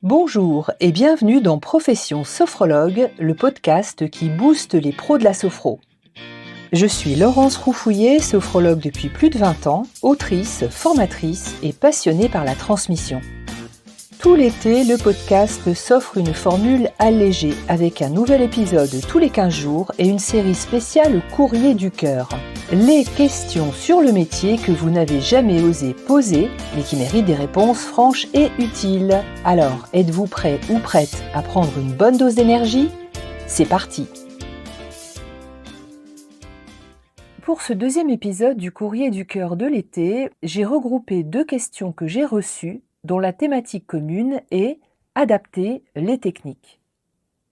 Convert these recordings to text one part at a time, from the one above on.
Bonjour et bienvenue dans Profession Sophrologue, le podcast qui booste les pros de la sophro. Je suis Laurence Roufouillet, sophrologue depuis plus de 20 ans, autrice, formatrice et passionnée par la transmission. Tout l'été, le podcast s'offre une formule allégée avec un nouvel épisode tous les 15 jours et une série spéciale Courrier du cœur. Les questions sur le métier que vous n'avez jamais osé poser, mais qui méritent des réponses franches et utiles. Alors, êtes-vous prêt ou prête à prendre une bonne dose d'énergie ? C'est parti ! Pour ce deuxième épisode du Courrier du cœur de l'été, j'ai regroupé 2 questions que j'ai reçues, dont la thématique commune est « Adapter les techniques ».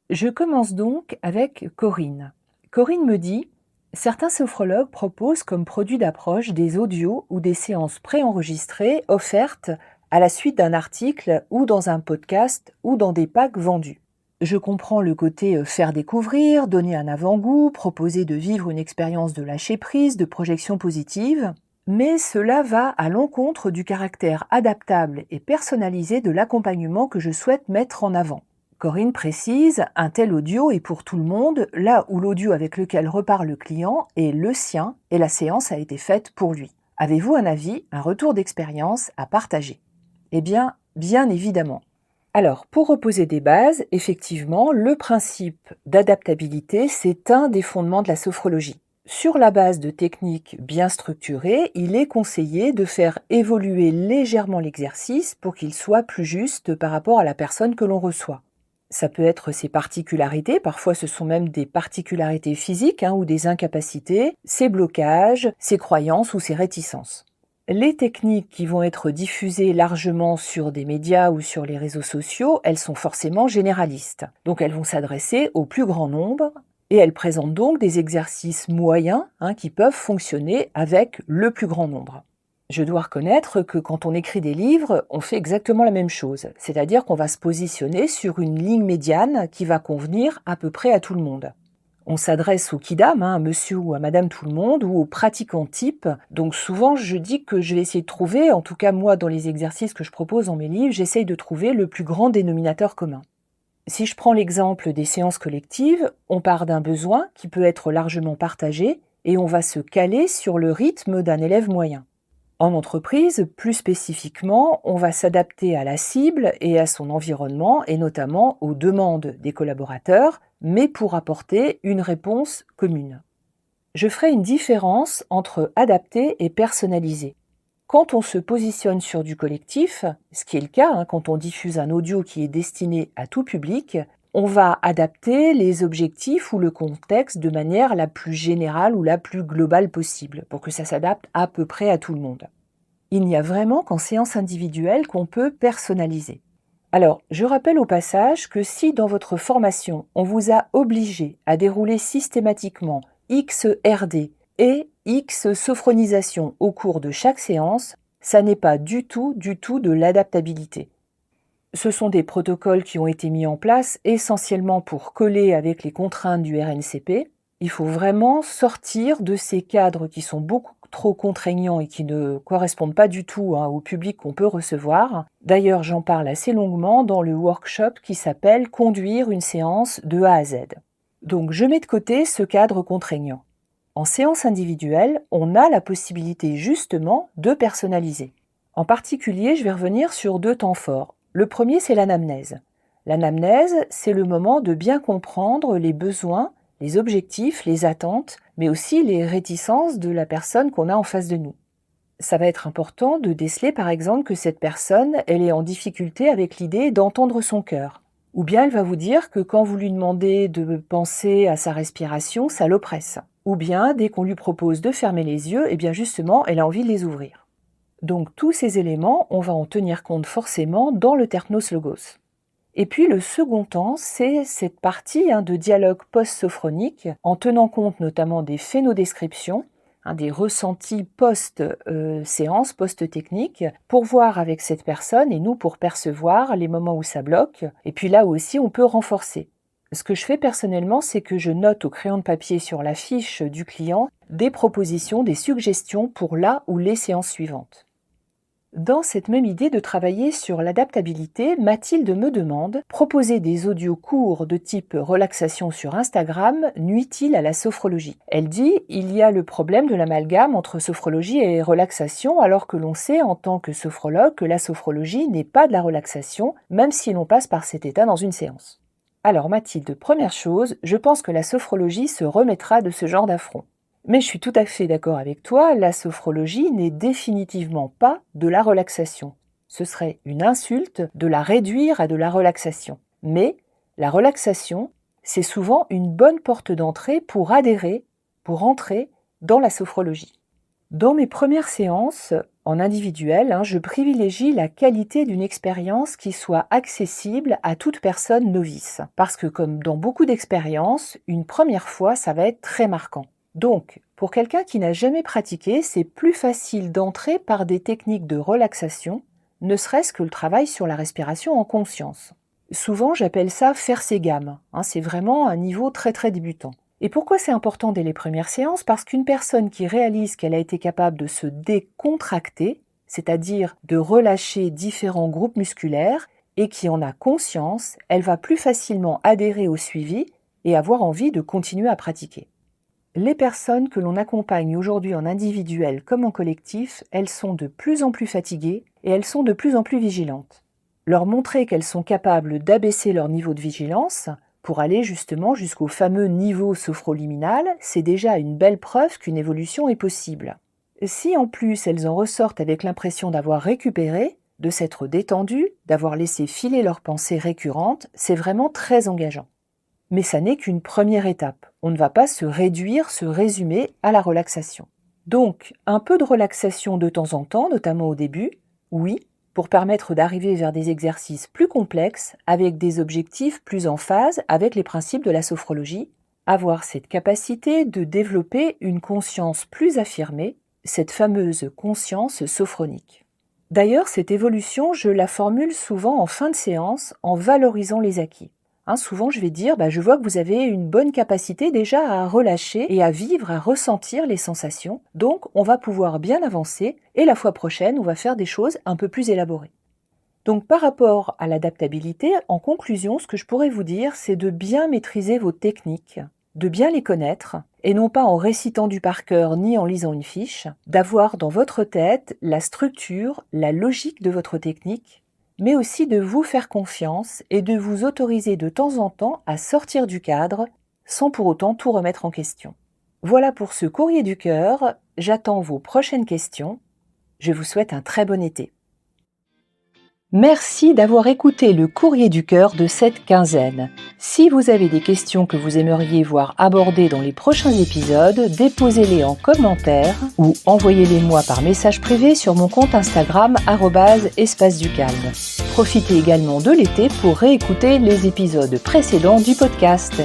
Je commence donc avec Corinne. Corinne me dit « Certains sophrologues proposent comme produit d'approche des audios ou des séances préenregistrées offertes à la suite d'un article ou dans un podcast ou dans des packs vendus. Je comprends le côté faire découvrir, donner un avant-goût, proposer de vivre une expérience de lâcher-prise, de projection positive, mais cela va à l'encontre du caractère adaptable et personnalisé de l'accompagnement que je souhaite mettre en avant. Corinne précise, un tel audio est pour tout le monde, là où l'audio avec lequel repart le client est le sien et la séance a été faite pour lui. Avez-vous un avis, un retour d'expérience à partager ? Eh bien, bien évidemment. Alors, pour reposer des bases, effectivement, le principe d'adaptabilité, c'est un des fondements de la sophrologie. Sur la base de techniques bien structurées, il est conseillé de faire évoluer légèrement l'exercice pour qu'il soit plus juste par rapport à la personne que l'on reçoit. Ça peut être ses particularités, parfois ce sont même des particularités physiques ou des incapacités, ses blocages, ses croyances ou ses réticences. Les techniques qui vont être diffusées largement sur des médias ou sur les réseaux sociaux, elles sont forcément généralistes. Donc elles vont s'adresser au plus grand nombre et elles présentent donc des exercices moyens qui peuvent fonctionner avec le plus grand nombre. Je dois reconnaître que quand on écrit des livres, on fait exactement la même chose. C'est-à-dire qu'on va se positionner sur une ligne médiane qui va convenir à peu près à tout le monde. On s'adresse au kidam, à monsieur ou à madame tout le monde, ou aux pratiquants type. Donc souvent, je dis que je vais essayer de trouver, en tout cas moi, dans les exercices que je propose dans mes livres, j'essaye de trouver le plus grand dénominateur commun. Si je prends l'exemple des séances collectives, on part d'un besoin qui peut être largement partagé et on va se caler sur le rythme d'un élève moyen. En entreprise, plus spécifiquement, on va s'adapter à la cible et à son environnement et notamment aux demandes des collaborateurs, mais pour apporter une réponse commune. Je ferai une différence entre adapter et personnaliser. Quand on se positionne sur du collectif, ce qui est le cas quand on diffuse un audio qui est destiné à tout public, on va adapter les objectifs ou le contexte de manière la plus générale ou la plus globale possible, pour que ça s'adapte à peu près à tout le monde. Il n'y a vraiment qu'en séance individuelle qu'on peut personnaliser. Alors, je rappelle au passage que si dans votre formation, on vous a obligé à dérouler systématiquement X RD et X sophronisation au cours de chaque séance, ça n'est pas du tout de l'adaptabilité. Ce sont des protocoles qui ont été mis en place essentiellement pour coller avec les contraintes du RNCP. Il faut vraiment sortir de ces cadres qui sont beaucoup trop contraignants et qui ne correspondent pas du tout au public qu'on peut recevoir. D'ailleurs, j'en parle assez longuement dans le workshop qui s'appelle « Conduire une séance de A à Z ». Donc, je mets de côté ce cadre contraignant. En séance individuelle, on a la possibilité justement de personnaliser. En particulier, je vais revenir sur 2 temps forts. Le premier, c'est l'anamnèse. L'anamnèse, c'est le moment de bien comprendre les besoins, les objectifs, les attentes, mais aussi les réticences de la personne qu'on a en face de nous. Ça va être important de déceler par exemple que cette personne, elle est en difficulté avec l'idée d'entendre son cœur. Ou bien elle va vous dire que quand vous lui demandez de penser à sa respiration, ça l'oppresse. Ou bien dès qu'on lui propose de fermer les yeux, bien justement, elle a envie de les ouvrir. Donc tous ces éléments, on va en tenir compte forcément dans le Terpnos Logos. Et puis le second temps, c'est cette partie de dialogue post-sophronique, en tenant compte notamment des phénodescriptions, des ressentis post-séance, post-technique, pour voir avec cette personne et nous pour percevoir les moments où ça bloque, et puis là aussi on peut renforcer. Ce que je fais personnellement, c'est que je note au crayon de papier sur la fiche du client des propositions, des suggestions pour la ou les séances suivantes. Dans cette même idée de travailler sur l'adaptabilité, Mathilde me demande: proposer des audios courts de type relaxation sur Instagram nuit-il à la sophrologie? Elle dit: il y a le problème de l'amalgame entre sophrologie et relaxation, alors que l'on sait en tant que sophrologue que la sophrologie n'est pas de la relaxation, même si l'on passe par cet état dans une séance. Alors Mathilde, première chose, je pense que la sophrologie se remettra de ce genre d'affront. Mais je suis tout à fait d'accord avec toi, la sophrologie n'est définitivement pas de la relaxation. Ce serait une insulte de la réduire à de la relaxation. Mais la relaxation, c'est souvent une bonne porte d'entrée pour adhérer, pour entrer dans la sophrologie. Dans mes premières séances, en individuel, je privilégie la qualité d'une expérience qui soit accessible à toute personne novice. Parce que comme dans beaucoup d'expériences, une première fois, ça va être très marquant. Donc, pour quelqu'un qui n'a jamais pratiqué, c'est plus facile d'entrer par des techniques de relaxation, ne serait-ce que le travail sur la respiration en conscience. Souvent, j'appelle ça faire ses gammes. C'est vraiment un niveau très très débutant. Et pourquoi c'est important dès les premières séances? Parce qu'une personne qui réalise qu'elle a été capable de se décontracter, c'est-à-dire de relâcher différents groupes musculaires, et qui en a conscience, elle va plus facilement adhérer au suivi et avoir envie de continuer à pratiquer. Les personnes que l'on accompagne aujourd'hui en individuel comme en collectif, elles sont de plus en plus fatiguées et elles sont de plus en plus vigilantes. Leur montrer qu'elles sont capables d'abaisser leur niveau de vigilance pour aller justement jusqu'au fameux niveau sophroliminal, c'est déjà une belle preuve qu'une évolution est possible. Si en plus elles en ressortent avec l'impression d'avoir récupéré, de s'être détendues, d'avoir laissé filer leurs pensées récurrentes, c'est vraiment très engageant. Mais ça n'est qu'une première étape. On ne va pas se réduire, se résumer à la relaxation. Donc, un peu de relaxation de temps en temps, notamment au début, oui, pour permettre d'arriver vers des exercices plus complexes, avec des objectifs plus en phase avec les principes de la sophrologie, avoir cette capacité de développer une conscience plus affirmée, cette fameuse conscience sophronique. D'ailleurs, cette évolution, je la formule souvent en fin de séance en valorisant les acquis. Souvent, je vais dire, je vois que vous avez une bonne capacité déjà à relâcher et à vivre, à ressentir les sensations. Donc, on va pouvoir bien avancer et la fois prochaine, on va faire des choses un peu plus élaborées. Donc, par rapport à l'adaptabilité, en conclusion, ce que je pourrais vous dire, c'est de bien maîtriser vos techniques, de bien les connaître, et non pas en récitant du par cœur ni en lisant une fiche, d'avoir dans votre tête la structure, la logique de votre technique, mais aussi de vous faire confiance et de vous autoriser de temps en temps à sortir du cadre sans pour autant tout remettre en question. Voilà pour ce courrier du cœur, j'attends vos prochaines questions. Je vous souhaite un très bon été. Merci d'avoir écouté le courrier du cœur de cette quinzaine. Si vous avez des questions que vous aimeriez voir abordées dans les prochains épisodes, déposez-les en commentaire ou envoyez-les-moi par message privé sur mon compte Instagram @espace-du-calme. Profitez également de l'été pour réécouter les épisodes précédents du podcast.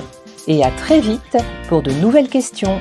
Et à très vite pour de nouvelles questions.